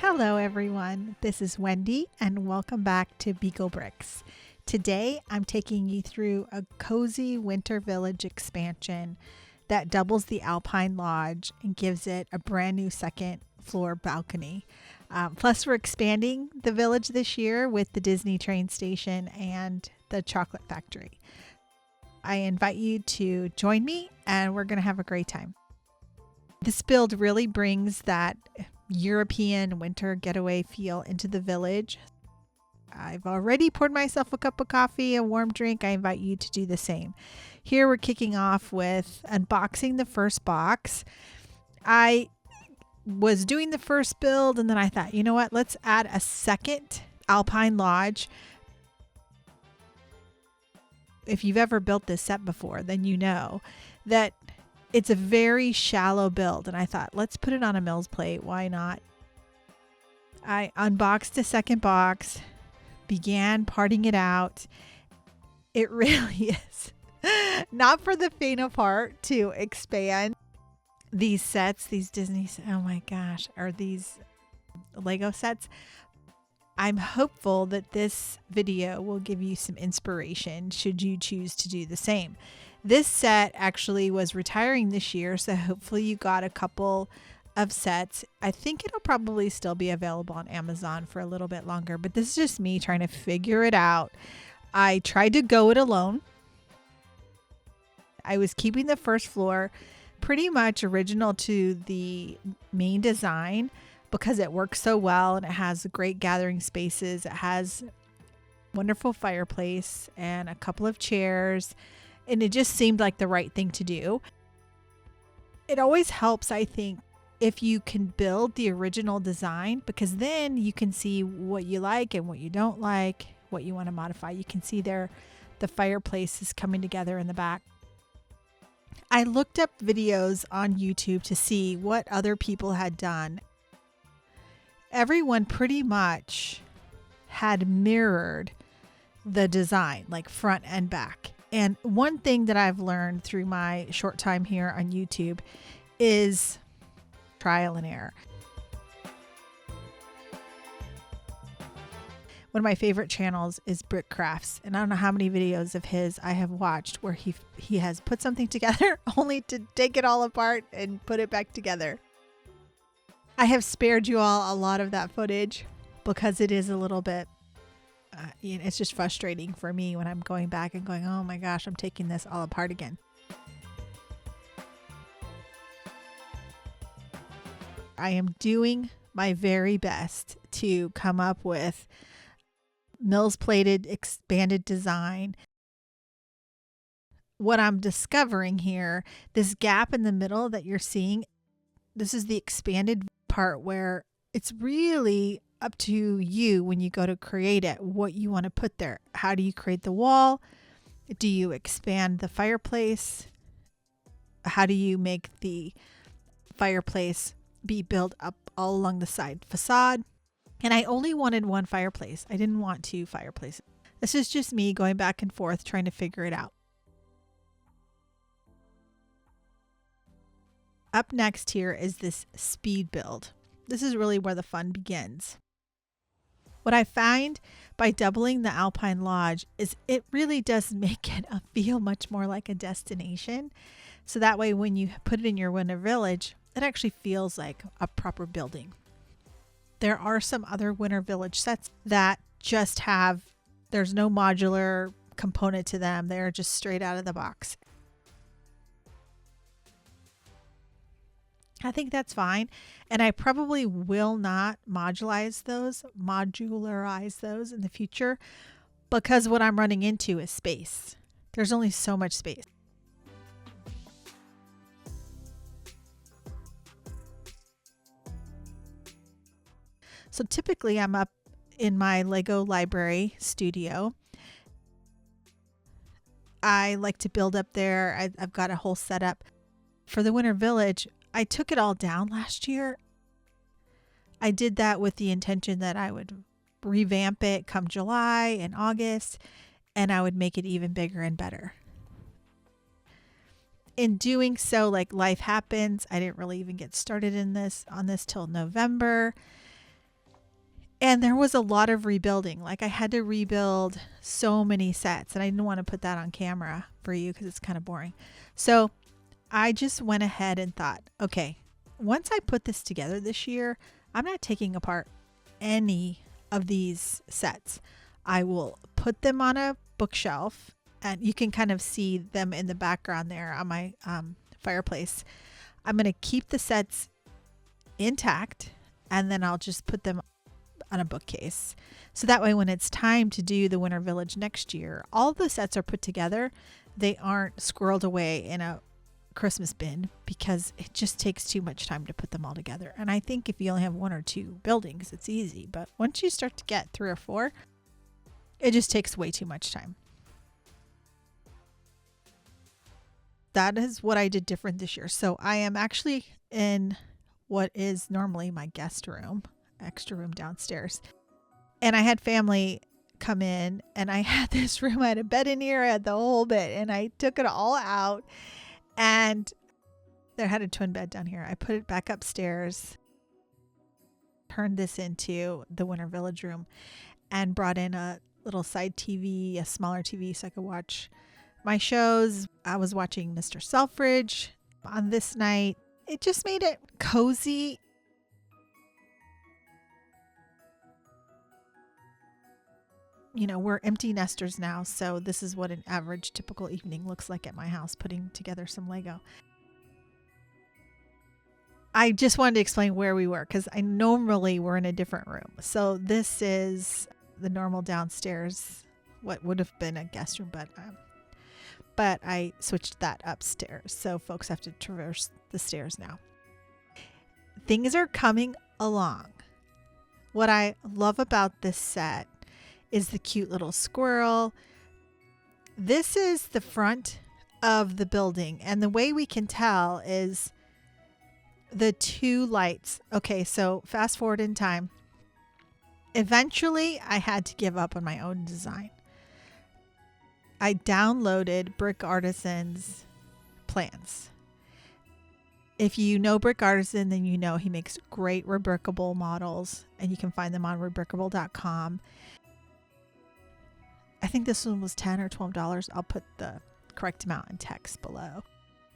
Hello everyone, this is Wendy and welcome back to Beagle Bricks. Today I'm taking you through a cozy winter village expansion that doubles the Alpine Lodge and gives it a brand new second floor balcony. Plus we're expanding the village this year with the Disney train station and the chocolate factory. I invite you to join me and we're going to have a great time. This build really brings that European winter getaway feel into the village. I've already poured myself a cup of coffee, a warm drink. I invite you to do the same. Here we're kicking off with unboxing the first box. I was doing the first build and then I thought, you know what, let's add a second Alpine Lodge. If you've ever built this set before, then you know that it's a very shallow build, and I thought, let's put it on a Mills plate. Why not? I unboxed a second box, began parting it out. It really is not for the faint of heart to expand these sets, these Disney, oh my gosh, are these Lego sets. I'm hopeful that this video will give you some inspiration should you choose to do the same. This set actually was retiring this year, so hopefully you got a couple of sets. I think it'll probably still be available on Amazon for a little bit longer, but this is just me trying to figure it out. I tried to go it alone. I was keeping the first floor pretty much original to the main design because it works so well and it has great gathering spaces. It has wonderful fireplace and a couple of chairs. And it just seemed like the right thing to do. It always helps, I think, if you can build the original design, because then you can see what you like and what you don't like, what you want to modify. You can see there the fireplace is coming together in the back. I looked up videos on YouTube to see what other people had done. Everyone pretty much had mirrored the design, like front and back. And one thing that I've learned through my short time here on YouTube is trial and error. One of my favorite channels is Brick Crafts, and I don't know how many videos of his I have watched where he has put something together only to take it all apart and put it back together. I have spared you all a lot of that footage because it is a little bit it's just frustrating for me when I'm going back and going, oh my gosh, I'm taking this all apart again. I am doing my very best to come up with Mills plated expanded design. What I'm discovering here, this gap in the middle that you're seeing, this is the expanded part where it's really up to you when you go to create it, what you want to put there. How do you create the wall? Do you expand the fireplace? How do you make the fireplace be built up all along the side facade? And I only wanted one fireplace. I didn't want two fireplaces. This is just me going back and forth trying to figure it out. Up next here is this speed build. This is really where the fun begins. What I find by doubling the Alpine Lodge is it really does make it feel much more like a destination. So that way when you put it in your winter village, it actually feels like a proper building. There are some other winter village sets that just there's no modular component to them. They're just straight out of the box. I think that's fine. And I probably will not modularize those in the future because what I'm running into is space. There's only so much space. So typically I'm up in my Lego library studio. I like to build up there. I've got a whole setup. For the winter village, I took it all down last year. I did that with the intention that I would revamp it come July and August, and I would make it even bigger and better. In doing so, like, life happens. I didn't really even get started on this till November. And there was a lot of rebuilding. Like I had to rebuild so many sets, and I didn't want to put that on camera for you because it's kind of boring. So I just went ahead and thought, okay, once I put this together this year, I'm not taking apart any of these sets. I will put them on a bookshelf, and you can kind of see them in the background there on my fireplace. I'm going to keep the sets intact, and then I'll just put them on a bookcase. So that way when it's time to do the Winter Village next year, all the sets are put together. They aren't squirreled away in a Christmas bin because it just takes too much time to put them all together. And I think if you only have 1 or 2 buildings, it's easy. But once you start to get 3 or 4, it just takes way too much time. That is what I did different this year. So I am actually in what is normally my guest room, extra room downstairs. And I had family come in, and I had this room. I had a bed in here, I had the whole bit, and I took it all out. And there had a twin bed down here. I put it back upstairs, turned this into the Winter Village room, and brought in a little side TV, a smaller TV, so I could watch my shows. I was watching Mr. Selfridge on this night. It just made it cozy. You know, we're empty nesters now, so this is what an average typical evening looks like at my house, putting together some Lego. I just wanted to explain where we were because I normally we're in a different room. So this is the normal downstairs, what would have been a guest room, but I switched that upstairs. So folks have to traverse the stairs now. Things are coming along. What I love about this set is the cute little squirrel. This is the front of the building, and the way we can tell is the 2 lights. Okay, so fast forward in time. Eventually, I had to give up on my own design. I downloaded Brick Artisan's plans. If you know Brick Artisan, then you know he makes great rebrickable models, and you can find them on rebrickable.com. I think this one was $10 or $12. I'll put the correct amount in text below.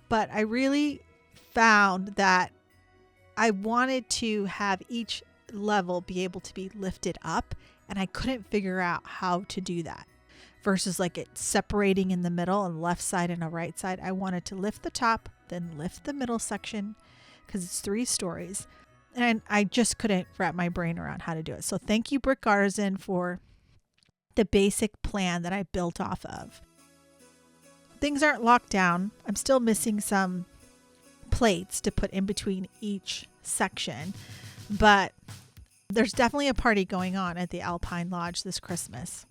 But I really found that I wanted to have each level be able to be lifted up, and I couldn't figure out how to do that. Versus like it separating in the middle, and left side and a right side. I wanted to lift the top, then lift the middle section because it's 3 stories. And I just couldn't wrap my brain around how to do it. So thank you, Brick Artisan, for the basic plan that I built off of. Things aren't locked down. I'm still missing some plates to put in between each section, but there's definitely a party going on at the Alpine Lodge this Christmas,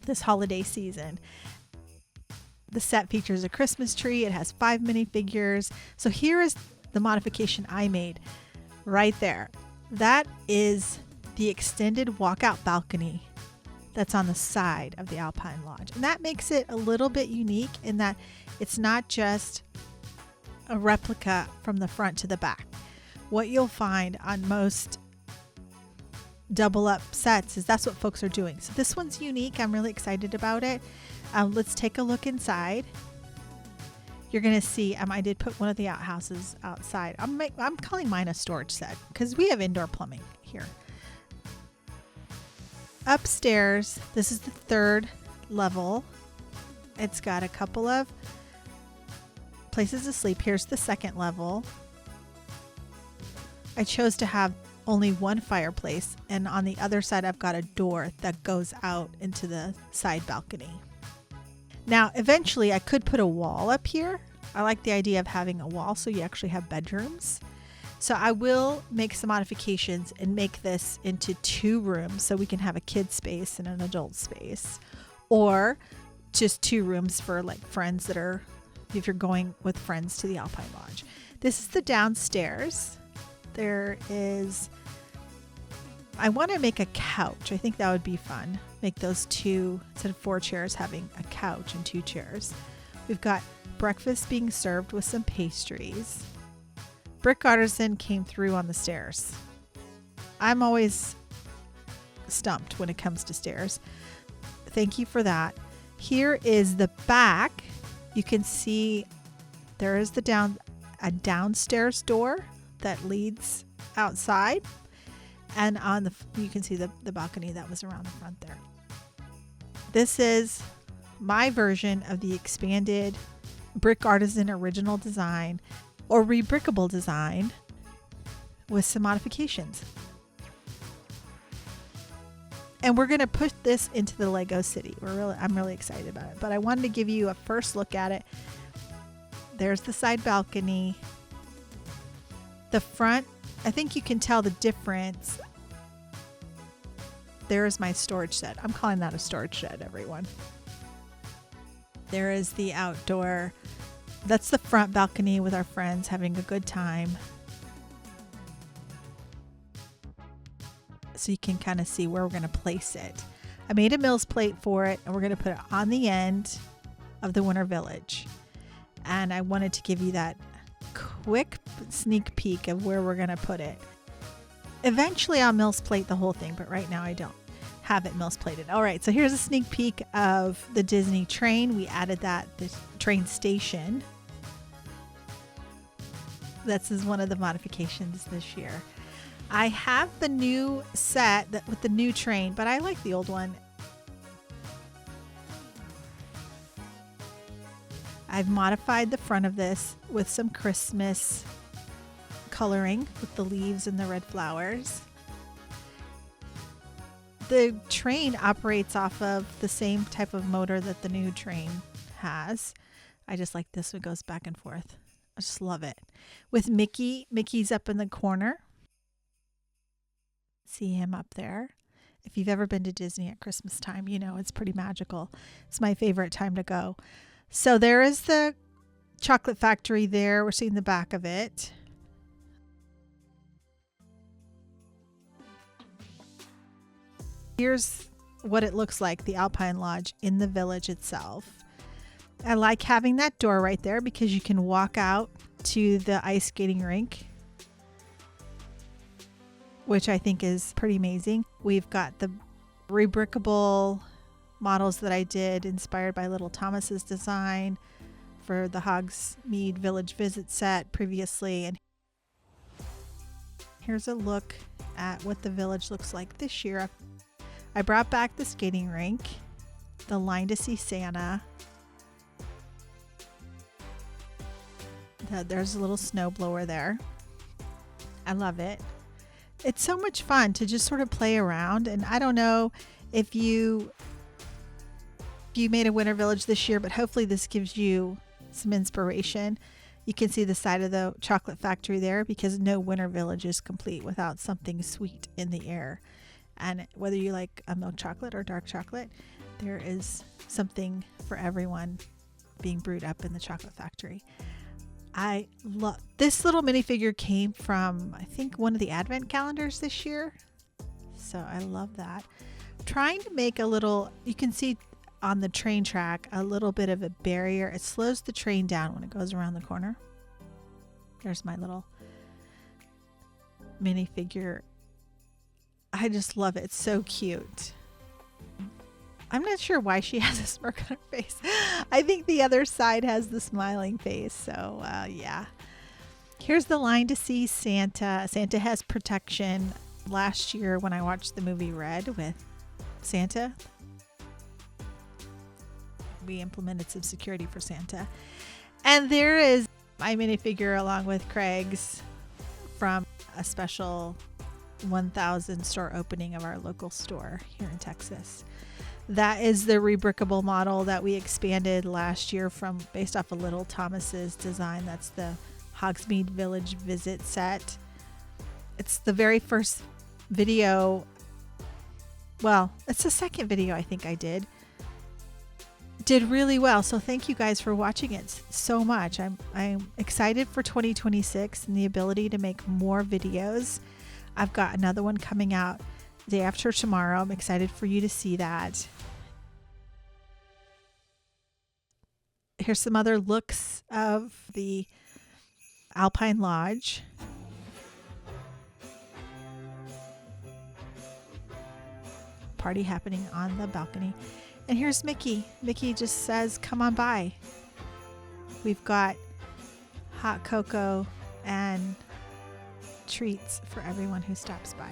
this holiday season. The set features a Christmas tree. It has 5 minifigures. So here is the modification I made right there. That is the extended walkout balcony that's on the side of the Alpine Lodge. And that makes it a little bit unique in that it's not just a replica from the front to the back. What you'll find on most double up sets is that's what folks are doing. So this one's unique. I'm really excited about it. Let's take a look inside. You're going to see, I did put one of the outhouses outside. I'm calling mine a storage set because we have indoor plumbing here. Upstairs, this is the 3rd level. It's got a couple of places to sleep. Here's the 2nd level. I chose to have only 1 fireplace, and on the other side I've got a door that goes out into the side balcony. Now eventually I could put a wall up here. I like the idea of having a wall so you actually have bedrooms. So I will make some modifications and make this into 2 rooms so we can have a kid space and an adult space, or just 2 rooms for like friends that are, if you're going with friends to the Alpine Lodge. This is the downstairs. There is, I want to make a couch. I think that would be fun. Make those 2, instead of 4 chairs, having a couch and 2 chairs. We've got breakfast being served with some pastries. Brick Artisan came through on the stairs. I'm always stumped when it comes to stairs. Thank you for that. Here is the back. You can see there is a downstairs door that leads outside, and you can see the balcony that was around the front there. This is my version of the expanded Brick Artisan original design or rebrickable design with some modifications. And we're going to put this into the Lego City. I'm really excited about it, but I wanted to give you a first look at it. There's the side balcony. The front, I think you can tell the difference. There's my storage shed. I'm calling that a storage shed, everyone. There is the outdoor. That's the front balcony with our friends having a good time. So you can kind of see where we're going to place it. I made a Mills plate for it, and we're going to put it on the end of the Winter Village. And I wanted to give you that quick sneak peek of where we're going to put it. Eventually I'll Mills plate the whole thing, but right now I don't have it Mills plated. All right, so here's a sneak peek of the Disney train. We added the train station. This is one of the modifications this year. I have the new set with the new train, but I like the old one. I've modified the front of this with some Christmas coloring with the leaves and the red flowers. The train operates off of the same type of motor that the new train has. I just like this one, goes back and forth. I just love it. With Mickey. Mickey's up in the corner. See him up there. If you've ever been to Disney at Christmas time, you know it's pretty magical. It's my favorite time to go. So there is the chocolate factory there. We're seeing the back of it. Here's what it looks like, the Alpine Lodge in the village itself. I like having that door right there because you can walk out to the ice skating rink, which I think is pretty amazing. We've got the rebrickable models that I did inspired by Little Thomas's design for the Hogsmeade Village Visit set previously. And here's a look at what the village looks like this year. I brought back the skating rink, the line to see Santa. There's a little snowblower there. I love it. It's so much fun to just sort of play around. And I don't know if you made a Winter Village this year, but hopefully this gives you some inspiration. You can see the side of the chocolate factory there because no Winter Village is complete without something sweet in the air. And whether you like a milk chocolate or dark chocolate, there is something for everyone being brewed up in the chocolate factory. I love this little minifigure. Came from, I think, one of the advent calendars this year. So I love that. Trying to make a little, you can see on the train track, a little bit of a barrier. It slows the train down when it goes around the corner. There's my little minifigure. I just love it. It's so cute. I'm not sure why she has a smirk on her face. I think the other side has the smiling face. So, yeah. Here's the line to see Santa. Santa has protection. Last year when I watched the movie Red with Santa, we implemented some security for Santa. And there is my minifigure along with Craig's from a special 1,000 store opening of our local store here in Texas. That is the rebrickable model that we expanded last year based off of Little Thomas's design. That's the Hogsmeade Village Visit set. It's the very first video. Well, it's the second video I think I did really well. So thank you guys for watching it so much. I'm excited for 2026 and the ability to make more videos. I've got another one coming out day after tomorrow. I'm excited for you to see that. Here's some other looks of the Alpine Lodge. party happening on the balcony. And here's Mickey. Mickey just says, come on by. We've got hot cocoa and treats for everyone who stops by.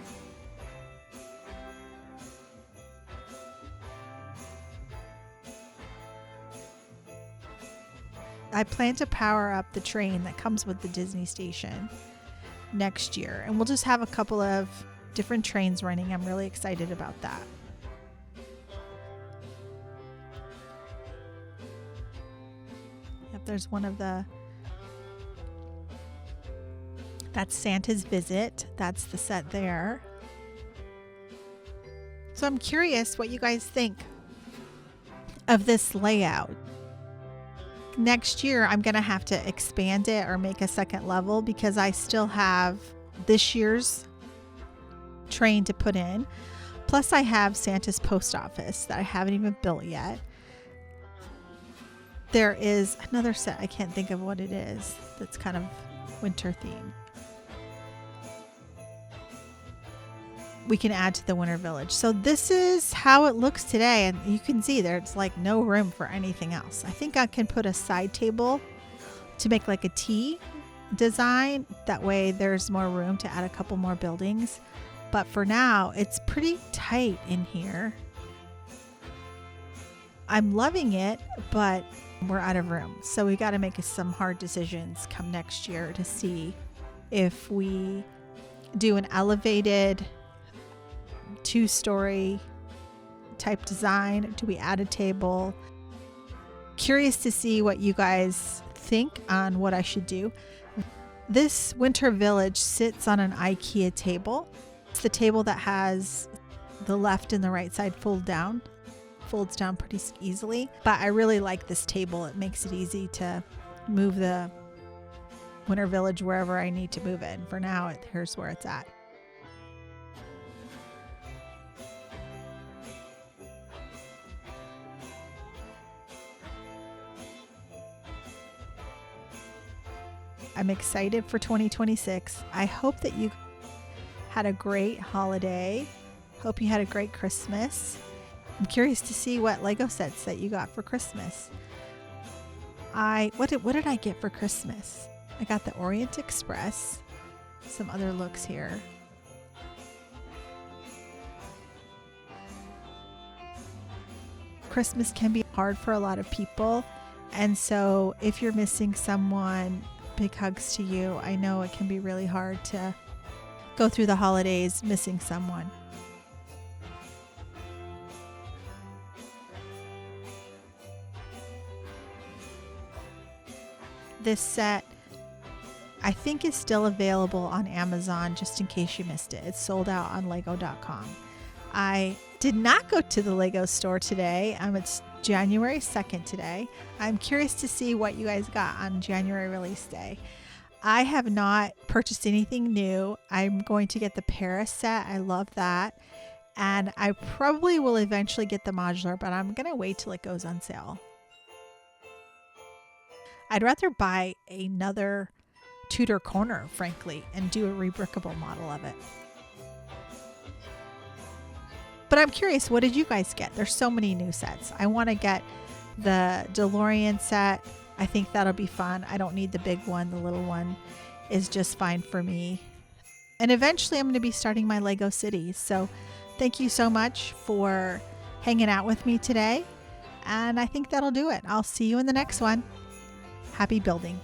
I plan to power up the train that comes with the Disney station next year, and we'll just have a couple of different trains running. I'm really excited about that. Yep, there's one of the, that's Santa's Visit. That's the set there. So I'm curious what you guys think of this layout. Next year, I'm going to have to expand it or make a second level because I still have this year's train to put in. Plus, I have Santa's post office that I haven't even built yet. There is another set, I can't think of what it is, that's kind of winter themed. We can add to the Winter Village. So this is how it looks today, and you can see there's like no room for anything else. I think I can put a side table to make like a T design. That way there's more room to add a couple more buildings. But for now, it's pretty tight in here. I'm loving it, but we're out of room. So we got to make some hard decisions come next year to see if we do an elevated 2-story type design. Do we add a table? Curious to see what you guys think on what I should do. This Winter Village sits on an IKEA table. It's the table that has the left and the right side folds down pretty easily. But I really like this table. It makes it easy to move the Winter Village wherever I need to move it. And for now, here's where it's at. I'm excited for 2026. I hope that you had a great holiday. Hope you had a great Christmas. I'm curious to see what Lego sets that you got for Christmas. What did I get for Christmas? I got the Orient Express. Some other looks here. Christmas can be hard for a lot of people. And so if you're missing someone, big hugs to you. I know it can be really hard to go through the holidays missing someone. This set, I think, is still available on Amazon just in case you missed it. It's sold out on lego.com. I did not go to the Lego store today. It's January 2nd today. I'm curious to see what you guys got on January release day. I have not purchased anything new. I'm going to get the Paris set. I love that. And I probably will eventually get the modular, but I'm going to wait till it goes on sale. I'd rather buy another Tudor corner, frankly, and do a rebrickable model of it. But I'm curious, what did you guys get? There's so many new sets. I want to get the DeLorean set. I think that'll be fun. I don't need the big one. The little one is just fine for me. And eventually I'm going to be starting my Lego cities. So thank you so much for hanging out with me today. And I think that'll do it. I'll see you in the next one. Happy building.